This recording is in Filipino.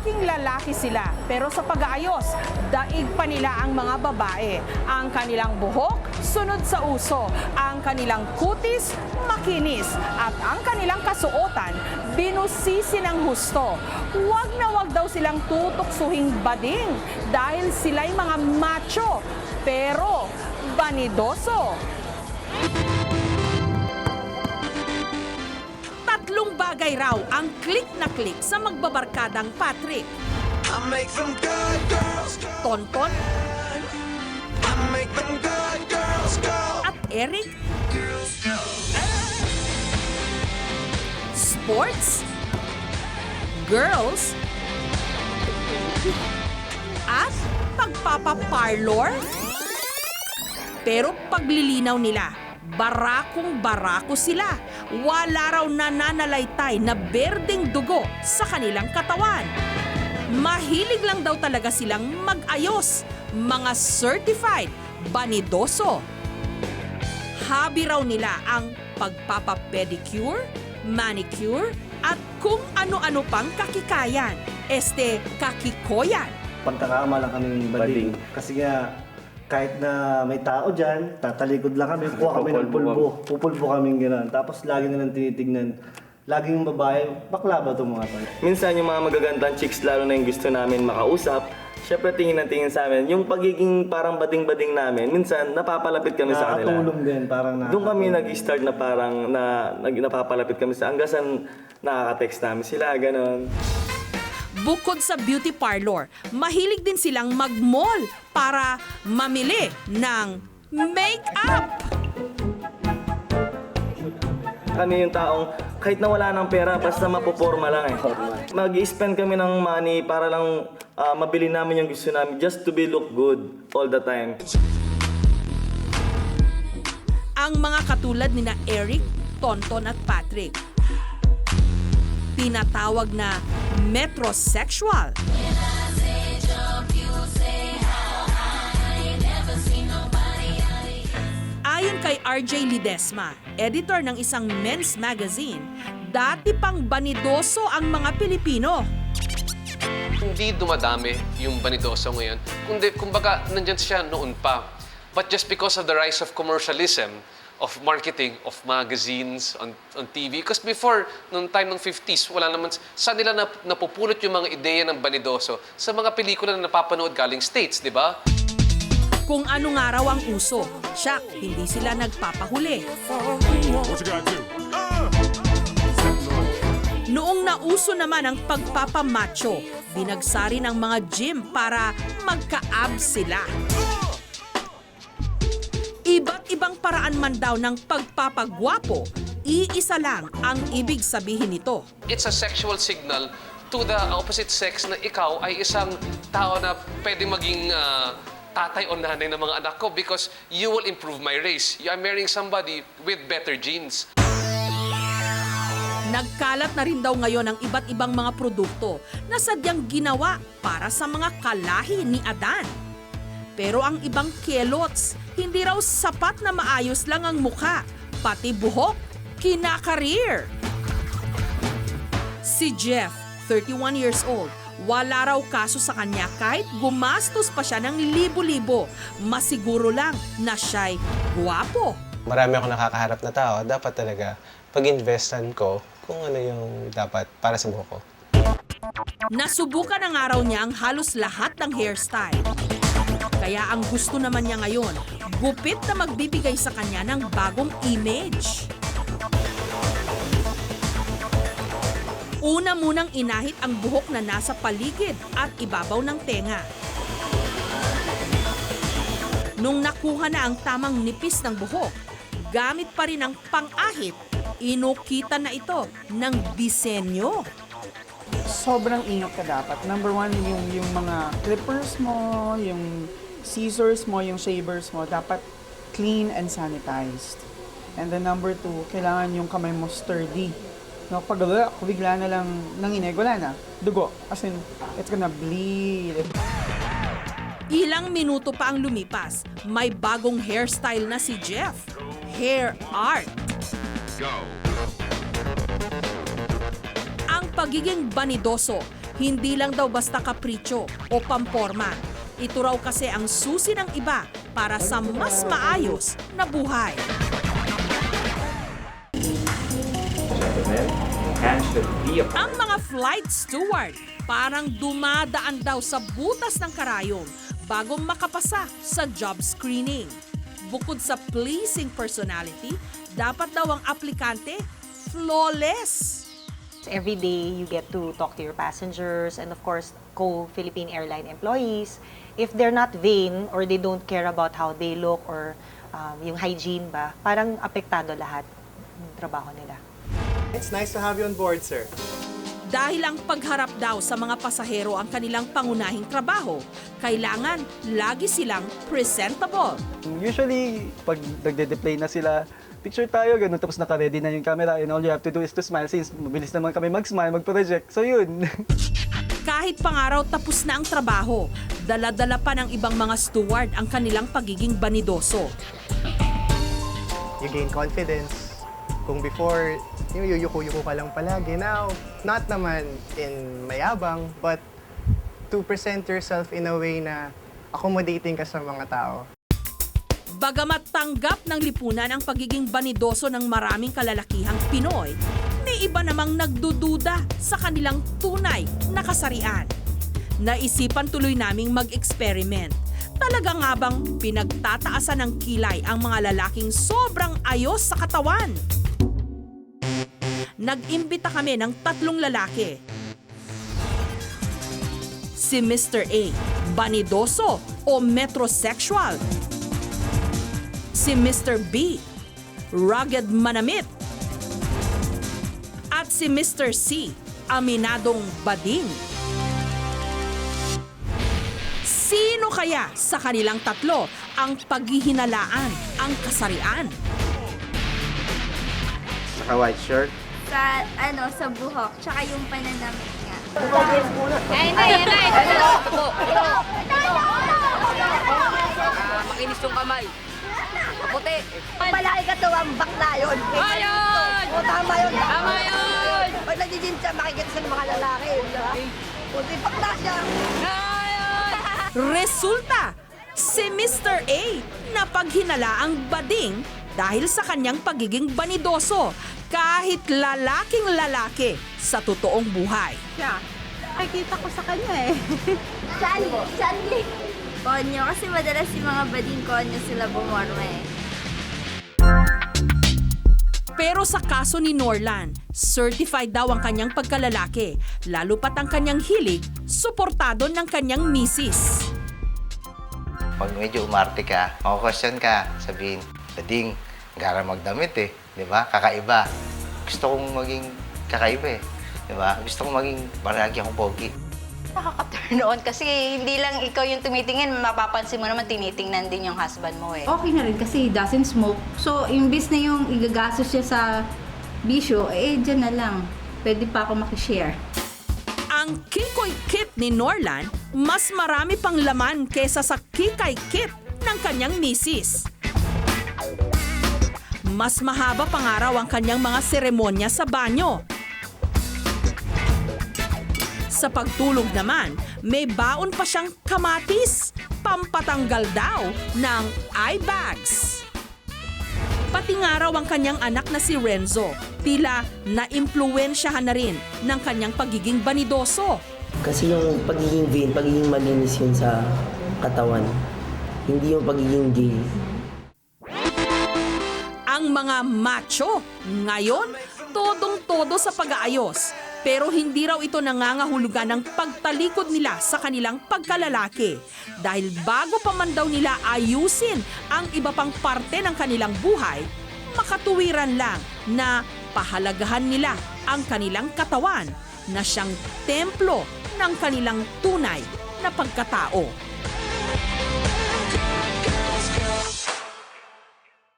lalaking lalaki sila, pero sa pag-aayos, daig pa nila ang mga babae. Ang kanilang buhok, sunod sa uso. Ang kanilang kutis, makinis. At ang kanilang kasuotan, binusisi ng husto. Huwag na huwag daw silang tutuksuhing bading dahil sila'y mga macho, pero banidoso. Tatlong bagay raw ang klik na klik sa magbabarkadang Patrick. I make them good girls go. Tonton I make them good girls go. at Eric. Girls go. Sports, girls, at pagpapaparlor. Pero paglilinaw nila, barakong barako sila. Wala raw nananalaytay na berdeng dugo sa kanilang katawan. Mahilig lang daw talaga silang mag-ayos, mga certified banidoso. Hobby raw nila ang pagpapapedicure, manicure, at kung ano-ano pang kakikayan. Kakikoyan. Pagkakama lang kaming bading. Kasi nga, kahit na may tao dyan, tatalikod lang kami, kuha kami ng pulbo. Pupulbo kami gano'n. Tapos lagi na lang tinitignan. Laging yung babae, bakla ba itong mga to? Minsan yung mga magagandang chicks, lalo na yung gusto namin makausap, syempre tingin na tingin sa amin. Yung pagiging parang bading-bading namin, minsan napapalapit kami sa kanila. Nakakatulong din, parang Doon kami nag-start na parang napapalapit kami sa hanggasan nakaka-text namin sila, gano'n. Bukod sa beauty parlor, mahilig din silang mag-mall para mamili ng make-up. Kami yung taong kahit na wala ng pera, basta mapoporma lang eh. Mag-i-spend kami ng money para lang mabili namin yung gusto namin just to be look good all the time. Ang mga katulad ni na Eric, Tonton at Patrick, tinatawag na metrosexual. Ayon kay RJ Ledesma, editor ng isang men's magazine, dati pang banidoso ang mga Pilipino. Hindi dumadami yung banidoso ngayon. Kundi, kumbaga, nandyan siya noon pa. But just because of the rise of commercialism, of marketing, of magazines, on TV. Because before, noong time ng 50s, wala naman, saan nila napupulot yung mga ideya ng banidoso? Sa mga pelikula na napapanood galing States, di ba? Kung ano nga raw ang uso, siya, hindi sila nagpapahuli. Noong nauso naman ang pagpapamacho, binagsari ng mga gym para magka-abs sila. Iba't ibang paraan man daw ng pagpapagwapo, iisa lang ang ibig sabihin nito. It's a sexual signal to the opposite sex na ikaw ay isang tao na pwede maging tatay o nanay ng mga anak ko because you will improve my race. You are marrying somebody with better genes. Nagkalat na rin daw ngayon ang iba't ibang mga produkto na sadyang ginawa para sa mga kalahi ni Adan. Pero ang ibang kelots, hindi raw sapat na maayos lang ang mukha, pati buhok, kinakareer. Si Jeff, 31 years old, wala raw kaso sa kanya kahit gumastos pa siya ng libo-libo. Masiguro lang na siya'y gwapo. Marami ako nakakaharap na tao, dapat talaga pag-investan ko kung ano yung dapat para sa buhok ko. Nasubukan ng araw niya ang halos lahat ng hairstyle. Kaya ang gusto naman niya ngayon, gupit na magbibigay sa kanya ng bagong image. Una munang inahit ang buhok na nasa paligid at ibabaw ng tenga. Nung nakuha na ang tamang nipis ng buhok, gamit pa rin ang pang-ahit, inukita na ito ng disenyo. Sobrang ingat ka dapat. Number one, yung mga clippers mo, yung scissors mo, yung shavers mo, dapat clean and sanitized. And then number two, kailangan yung kamay mo sturdy. No, pag bigla na lang nanginig, wala na. Dugo. As in, it's gonna bleed. Ilang minuto pa ang lumipas, may bagong hairstyle na si Jeff. Hair art. Ang pagiging banidoso, Hindi lang daw basta kapritsyo o pamporma. Ito raw kasi ang susi ng iba para sa mas maayos na buhay. Ang mga flight steward parang dumadaan daw sa butas ng karayom bago makapasa sa job screening. Bukod sa pleasing personality, dapat daw ang aplikante flawless. Every day, you get to talk to your passengers and of course, co-Philippine Airline employees. If they're not vain or they don't care about how they look or yung hygiene ba, parang apektado lahat ng trabaho nila. It's nice to have you on board, sir. Dahil ang pagharap daw sa mga pasahero ang kanilang pangunahing trabaho, kailangan lagi silang presentable. Usually, pag nagde-deplay na sila, picture tayo, ganun, tapos naka-ready na yung camera and all you have to do is to smile since mabilis naman kami mag-smile, mag-project. So yun. Kahit pangaraw tapos na ang trabaho, dala-dala pa ng ibang mga steward ang kanilang pagiging banidoso. You gain confidence. Kung before, yung yuyuko-yuko ka lang palagi. Now, not naman in mayabang, but to present yourself in a way na accommodating ka sa mga tao. Bagamat tanggap ng lipunan ang pagiging banidoso ng maraming kalalakihang Pinoy, may iba namang nagdududa sa kanilang tunay na kasarian. Naisipan tuloy naming mag-experiment. Talaga nga bang pinagtataasan ng kilay ang mga lalaking sobrang ayos sa katawan? Nag-imbita kami ng 3 lalaki. Si Mr. A, banidoso o metrosexual. Si Mr. B, rugged manamit. At si Mr. C, aminadong bading. Sino kaya sa kanilang 3 ang paghihinalaan ang kasarian? Naka-white shirt. Sa buhok, tsaka yung pananamit niya. Makinis yung kamay. Maputi. Malaki ka to ang bakla yun. Ayun! O, tama yun. Tama yun! Pag nag-gym siya, makikita siya ng mga lalaki. Puti bakla siya. Resulta, si Mr. A napaghinalaang bading dahil sa kanyang pagiging banidoso kahit lalaking lalaki sa totoong buhay. Siya, nakikita ko sa kanya eh. Chanli. Konyo, kasi madalas yung mga bading konyo sila bumorma eh. Pero sa kaso ni Norlan, certified daw ang kanyang pagkalalaki, lalo pat ang kanyang hilig, suportado ng kanyang misis. Pag medyo umarte ka, mako-question ka, sabihin, bading, gara magdamit eh. Di ba? Kakaiba. Gusto kong maging kakaiba eh. Di ba? Gusto kong maging baragi akong pogi. Nakaka-turn on kasi hindi lang ikaw yung tumitingin, mapapansin mo naman tinitingnan din yung husband mo eh. Okay na rin kasi he doesn't smoke. So, imbis na yung igagastos siya sa bisyo, dyan na lang. Pwede pa ako makishare. Ang Kikoy Kit ni Norlan, mas marami pang laman kesa sa Kikay Kit ng kanyang misis. Mas mahaba pa nga raw ang kanyang mga seremonya sa banyo. Sa pagtulog naman, may baon pa siyang kamatis, pampatanggal daw ng eye bags. Pati nga raw ang kanyang anak na si Renzo, tila na-impluwensyahan na rin ng kanyang pagiging banidoso. Kasi yung pagiging vain, pagiging malinis yun sa katawan, hindi yung pagiging gay. Ang mga macho, ngayon, todong-todo sa pag-aayos. Pero hindi raw ito nangangahulugan ng pagtalikod nila sa kanilang pagkalalaki. Dahil bago pa man daw nila ayusin ang iba pang parte ng kanilang buhay, makatuwiran lang na pahalagahan nila ang kanilang katawan na siyang templo ng kanilang tunay na pagkatao.